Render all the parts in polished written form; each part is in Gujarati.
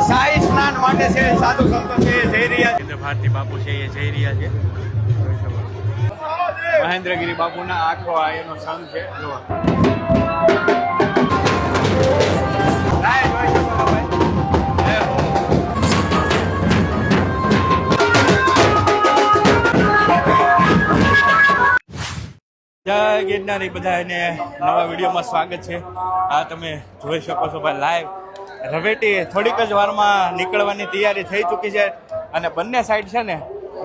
શાહી સ્નાન માટે છે સાધુ સંતો છે એ જઈ રહ્યા છે. ભારતી બાપુ છે એ જઈ રહ્યા છે. મહેન્દ્રગીરી બાપુના આખો આ એનો સંઘ છે. જોવા જય ગિરનારી બધાને નવા વિડીયોમાં સ્વાગત છે. આ તમે જોઈ શકો છો ભાઈ લાઈવ રવેટી થોડીક જ વારમાં નીકળવાની તૈયારી થઈ ચૂકી છે અને બંને સાઈડ છે ને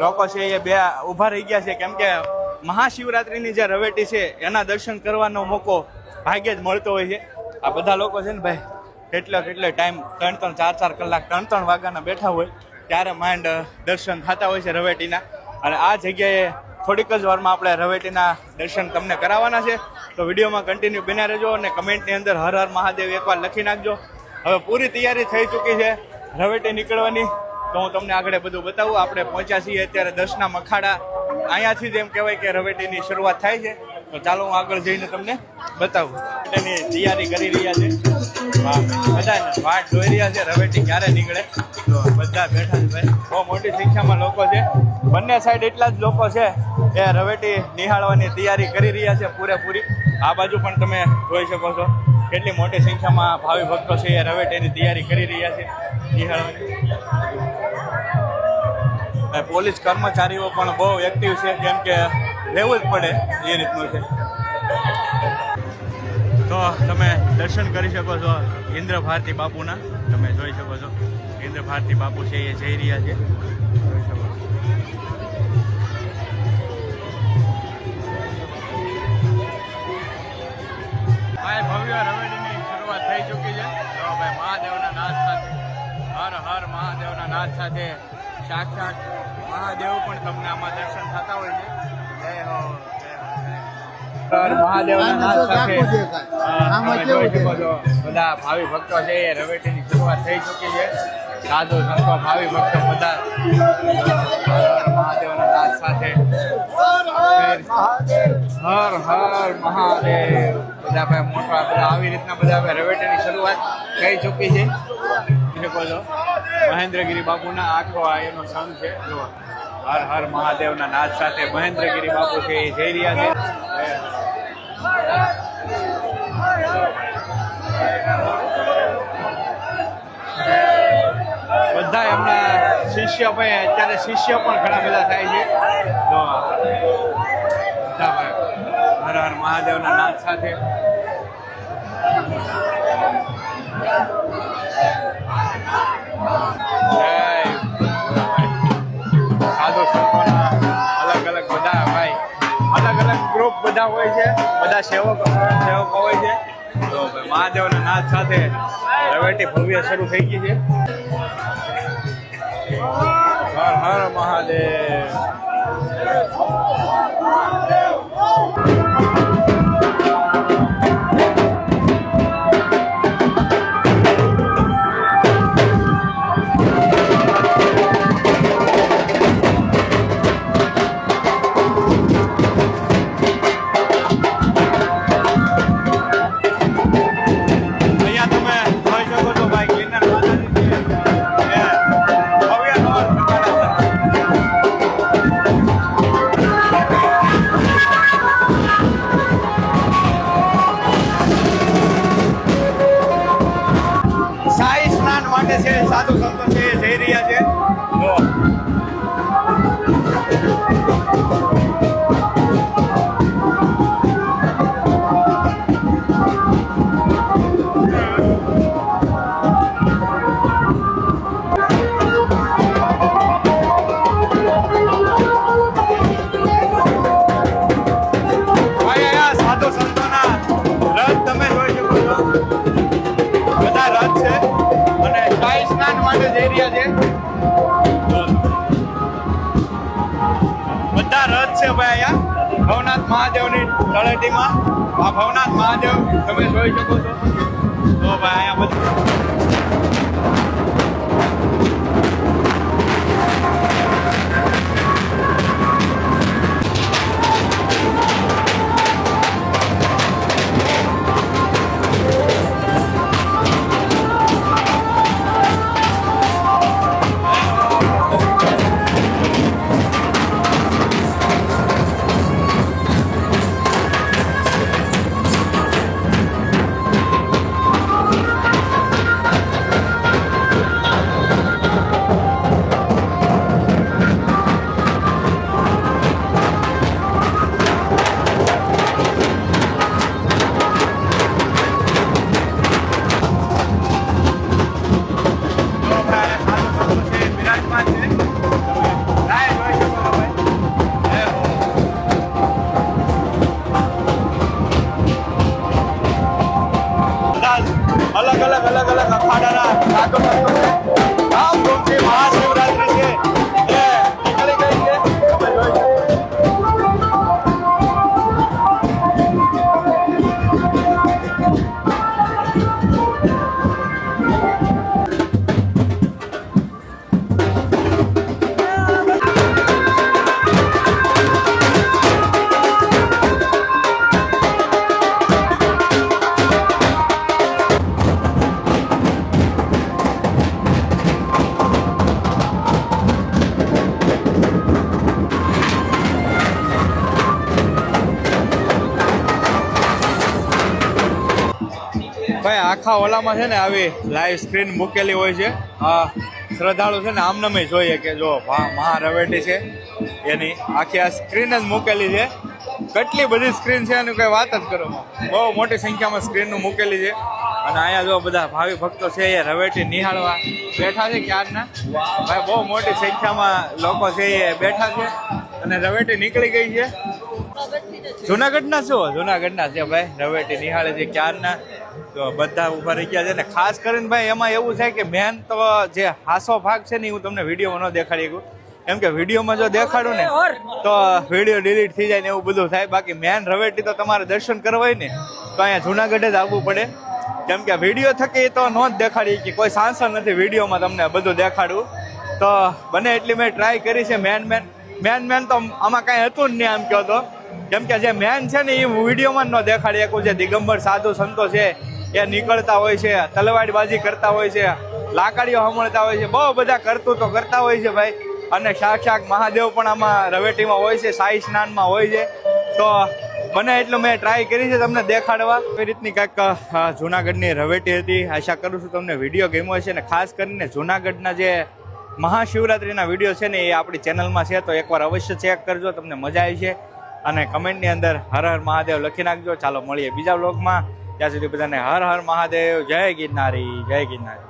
લોકો છે એ બે ઊભા રહી ગયા છે કેમ કે મહાશિવરાત્રિની જે રવેટી છે એના દર્શન કરવાનો મોકો ભાગ્યે જ મળતો હોય છે. આ બધા લોકો છે ને ભાઈ કેટલો ટાઈમ 3-4 કલાક 3 વાગ્યાના બેઠા હોય ત્યારે માંડ દર્શન થતા હોય છે રવેટીના. અને આ જગ્યાએ થોડીક જ વારમાં આપણે રવેટીના દર્શન તમને કરાવવાના છે. તો વિડીયોમાં કન્ટિન્યુ બન્યા રહેજો અને કમેન્ટની અંદર હર હર મહાદેવ એકવાર લખી નાખજો. હવે પૂરી તૈયારી થઈ ચૂકી છે રવેટી નીકળવાની. તો હું તમને આગળ બધું બતાવું. આપણે પહોંચ્યા છીએ અત્યારે 10ના મખાડા. અહીંયાથી જ એમ કહેવાય કે રવેટીની શરૂઆત થાય છે. તો ચાલો હું આગળ જઈને તમને બતાવું. એની તૈયારી કરી રહ્યા છે. બધા વાટ જોઈ રહ્યા છે રવેટી ક્યારે નીકળે. તો બધા બેઠા છે ભાઈ. બહુ મોટી સંખ્યામાં લોકો છે. બંને સાઈડ એટલા જ લોકો છે એ રવેટી નિહાળવાની તૈયારી કરી રહ્યા છે પૂરેપૂરી. આ બાજુ પણ તમે જોઈ શકો છો કેટલી મોટી સંખ્યામાં ભાવિ ભક્તો છે એ રવેટીની તૈયારી કરી રહ્યા છે નિહાળવાની. પોલીસ કર્મચારીઓ પણ બહુ એક્ટિવ છે કેમ કે રહેવું જ પડે એ રીતનું છે. તો તમે દર્શન કરી શકો છો ઇન્દ્ર ભારતી બાપુના. તમે જોઈ શકો છો ઇન્દ્ર ભારતી બાપુ છે એ જઈ રહ્યા છે. જોઈ શકો ભાઈ ભવ્ય રવેડીની શરૂઆત થઈ ચૂકી છે. તો ભાઈ મહાદેવના નાદ સાથે હર હર મહાદેવના નાદ સાથે સાક્ષાત મહાદેવ પણ તમને આમાં દર્શન થતા હોય છે. જય હો મહાદેવના નાદ સાથે જોઈ શકો છો બધા ભાવિ ભક્તો છે એ રવેટીની શરૂઆત થઈ ચૂકી છે. સાધુ સંતો ભાવિ ભક્તો બધા મહાદેવના નાદ સાથે હર હર મહાદેવ બધા ભાઈ મોટા બધા આવી રીતના બધા ભાઈ રવેટીની શરૂઆત થઈ ચૂકી છે. શકો છો મહેન્દ્રગીરી બાપુના આખો આ એનો સંઘ છે. જો હર હર મહાદેવના નાદ સાથે મહેન્દ્રગીરી બાપુ છે એ જઈ રહ્યા છે. બધા એમના શિષ્ય ભાઈ અત્યારે શિષ્ય પણ ઘણા બધા થાય છે. તો બધા ભાઈ હર હર મહાદેવના નાદ સાથે સાધુ સંતોના અલગ બધા ભાઈ અલગ ગ્રુપ બધા હોય છે. બધા સેવકો હોય છે. તો મહાદેવના નાદ સાથે રવેટી ભવ્ય શરૂ થઈ ગઈ છે. હર હર મહાદેવ. સાધુ સંતો છે એ જઈ રહ્યા છે. સાધુ સંતોના રથ તમે જોઈ શકો છો. બધા રથ છે અને શાહી સ્નાન માટે જઈ રહ્યા છે. બધા રથ છે ભાઈ અહીંયા ભવનાથ મહાદેવની તળેટીમાં. આ ભવનાથ મહાદેવ તમે જોઈ શકો છો. તો ભાઈ અહીંયા બધું ધામધૂમથી મહાશિવરાત્રી છે એ નીકળી ગઈ છે. તમે જોઈ શકો. ભાઈ આખા ઓલામાં છે ને આવી લાઈવ સ્ક્રીન મૂકેલી હોય છે. શ્રદ્ધાળુ છે ને આમનામે જોઈએ કે જો મહા રવેટી છે એની આખી આ સ્ક્રીન જ મૂકેલી છે. કેટલી બધી સ્ક્રીન છે એની કઈ વાત જ કરો. બહુ મોટી સંખ્યામાં સ્ક્રીનનું મૂકેલી છે. અને અહીંયા જો બધા ભાવિ ભક્તો છે એ રવેટી નિહાળવા બેઠા છે ક્યારના. ભાઈ બહુ મોટી સંખ્યામાં લોકો છે એ બેઠા છે અને રવેટી નીકળી ગઈ છે. જુનાગઢના શું જુનાગઢના છે ભાઈ રવેટી નિહાળે છે ક્યારના. તો બધા ઉભા રહી ગયા છે ને ખાસ કરીને ભાઈ એમાં એવું થાય કે મેન તો જે હાસો ભાગ છે ને હું તમને વિડીયોમાં ન દેખાડી શકું. કેમ કે વિડીયોમાં જો દેખાડું ને તો વિડીયો ડિલીટ થઈ જાય ને એવું બધું થાય. બાકી મેન રવેટી તો તમારે દર્શન કરવા હોય ને તો અહીંયા જુનાગઢ જ આવવું પડે. કેમ કે વિડીયો થકી તો ન જ દેખાડી કે કોઈ સાંસદ નથી વિડીયોમાં તમને બધું દેખાડવું. તો બને એટલી મેં ટ્રાય કરી છે. મેન તો આમાં કાંઈ હતું જ નહીં આમ કહો તો. કેમ કે જે મેન છે ને એ વિડીયોમાં જ ન દેખાડી શકું. જે દિગંબર સાધુ સંતો છે એ નીકળતા હોય છે, તલવારબાજી કરતા હોય છે, લાકડીઓ હમણતા હોય છે, બહુ બધા કરતું તો કરતા હોય છે ભાઈ. અને સાક્ષાત મહાદેવ પણ આમાં રવેટીમાં હોય છે, શાહી સ્નાનમાં હોય છે. તો બને એટલું મેં ટ્રાય કરી છે તમને દેખાડવા. એવી રીતની કાંઈક જુનાગઢની રવેટી હતી. આશા કરું છું તમને વિડીયો ગમ્યો હશે. અને ખાસ કરીને જુનાગઢના જે મહાશિવરાત્રિના વિડીયો છે ને એ આપણી ચેનલમાં છે. તો એકવાર અવશ્ય ચેક કરજો, તમને મજા આવી છે. અને કમેન્ટની અંદર હર હર મહાદેવ લખી નાખજો. ચાલો મળીએ બીજા વ્લોગમાં. ત્યાં સુધી બધાને હર હર મહાદેવ. જય ગિરનારી, જય ગિરનારી.